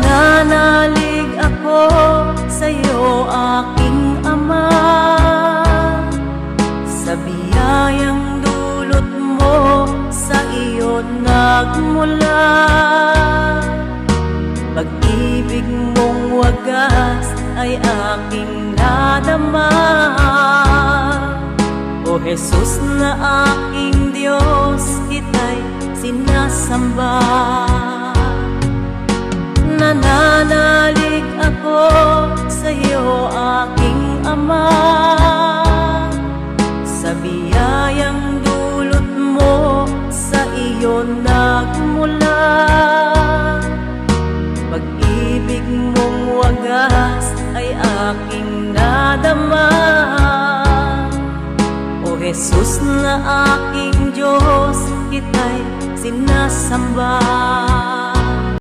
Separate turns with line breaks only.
Nananalig ako sa'yo, aking Ama, sa biyayang dulot mo, sa iyo nagmula. Pag-ibig mong wagas ay aking nadama. O Jesus na aking Diyos, kita'y sinasamba. Nananalig ako sa'yo, aking Ama, sa biyayang dulot mo, sa iyo nagmula. Pag-ibig mong wagas ay aking nadama. O Jesus na aking Diyos, kita'y sinasamba.